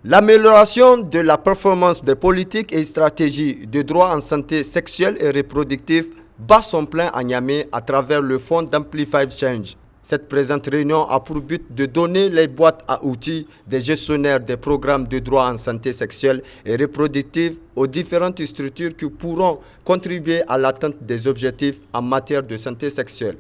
L'amélioration de la performance des politiques et stratégies de droit en santé sexuelle et reproductive bat son plein à Niamey à travers le fonds d'Amplify Change. Cette présente réunion a pour but de donner les boîtes à outils des gestionnaires des programmes de droit en santé sexuelle et reproductive aux différentes structures qui pourront contribuer à l'atteinte des objectifs en matière de santé sexuelle.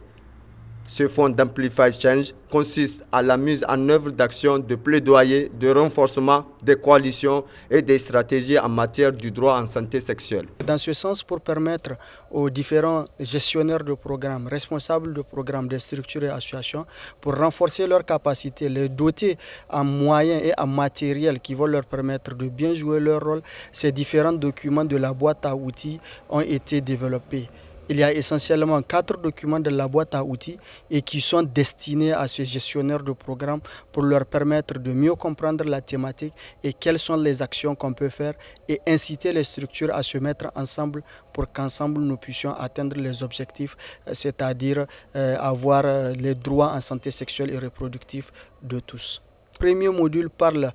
Ce fonds d'Amplify Change consiste à la mise en œuvre d'actions de plaidoyer, de renforcement des coalitions et des stratégies en matière du droit en santé sexuelle. Dans ce sens, pour permettre aux différents gestionnaires de programmes, responsables de programmes, des structures et associations, pour renforcer leurs capacités, les doter en moyens et en matériel qui vont leur permettre de bien jouer leur rôle, ces différents documents de la boîte à outils ont été développés. Il y a essentiellement 4 documents de la boîte à outils et qui sont destinés à ces gestionnaires de programme pour leur permettre de mieux comprendre la thématique et quelles sont les actions qu'on peut faire et inciter les structures à se mettre ensemble pour qu'ensemble nous puissions atteindre les objectifs, c'est-à-dire avoir les droits en santé sexuelle et reproductive de tous. Le premier module parle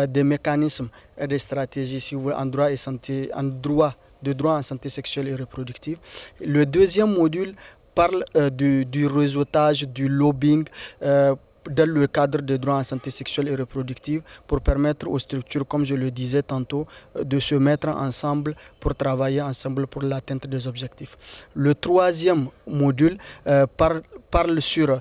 des mécanismes et des stratégies si vous voulez, en droit en santé sexuelle et reproductive. Le deuxième module parle du réseautage, du lobbying dans le cadre des droits en santé sexuelle et reproductive pour permettre aux structures, comme je le disais tantôt, de se mettre ensemble pour travailler ensemble pour l'atteinte des objectifs. Le troisième module parle sur...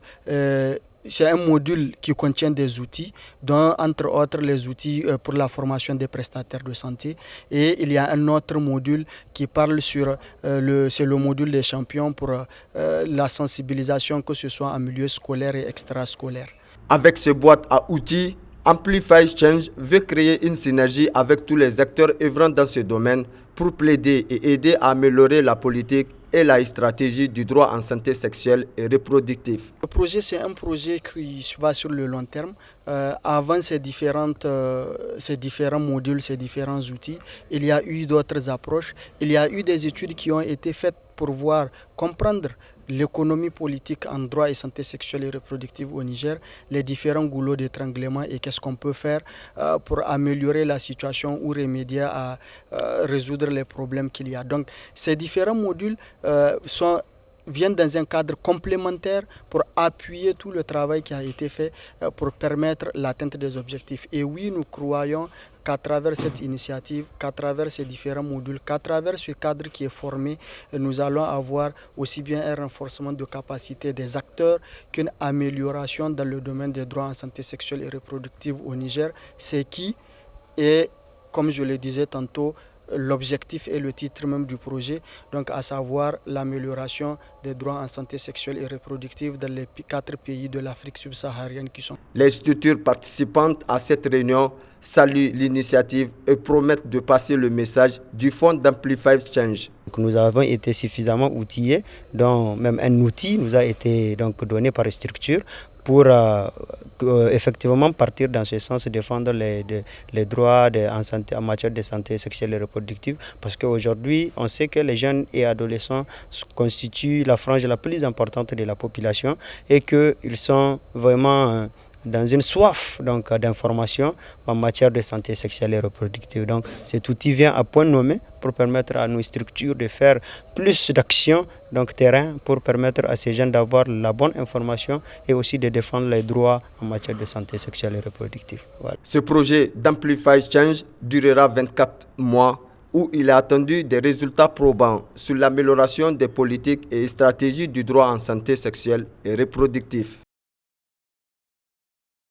c'est un module qui contient des outils, dont entre autres les outils pour la formation des prestataires de santé. Et il y a un autre module qui parle sur, c'est le module des champions pour la sensibilisation, que ce soit en milieu scolaire et extrascolaire. Avec ces boîtes à outils, Amplify Change veut créer une synergie avec tous les acteurs œuvrant dans ce domaine pour plaider et aider à améliorer la politique et la stratégie du droit en santé sexuelle et reproductive. Le projet, c'est un projet qui va sur le long terme. Avant ces différents modules, ces différents outils, il y a eu d'autres approches. Il y a eu des études qui ont été faites pour comprendre l'économie politique en droit et santé sexuelle et reproductive au Niger, les différents goulots d'étranglement et qu'est-ce qu'on peut faire pour améliorer la situation ou remédier à résoudre les problèmes qu'il y a. Donc ces différents modules viennent dans un cadre complémentaire pour appuyer tout le travail qui a été fait pour permettre l'atteinte des objectifs. Et oui, nous croyons qu'à travers cette initiative, qu'à travers ces différents modules, qu'à travers ce cadre qui est formé, nous allons avoir aussi bien un renforcement de capacité des acteurs qu'une amélioration dans le domaine des droits en santé sexuelle et reproductive au Niger, ce qui est, comme je le disais tantôt, l'objectif et le titre même du projet, donc à savoir l'amélioration des droits en santé sexuelle et reproductive dans les 4 pays de l'Afrique subsaharienne qui sont. Les structures participantes à cette réunion saluent l'initiative et promettent de passer le message du fonds d'Amplify Change. Nous avons été suffisamment outillés, dont même un outil nous a été donc donné par les structures pour effectivement partir dans ce sens, défendre les droits en matière de santé sexuelle et reproductive. Parce qu'aujourd'hui, on sait que les jeunes et adolescents constituent la frange la plus importante de la population et qu'ils sont vraiment dans une soif d'information en matière de santé sexuelle et reproductive. Donc cet outil vient à point nommé pour permettre à nos structures de faire plus d'actions terrain pour permettre à ces jeunes d'avoir la bonne information et aussi de défendre les droits en matière de santé sexuelle et reproductive. Voilà. Ce projet d'Amplify Change durera 24 mois où il est attendu des résultats probants sur l'amélioration des politiques et stratégies du droit en santé sexuelle et reproductive.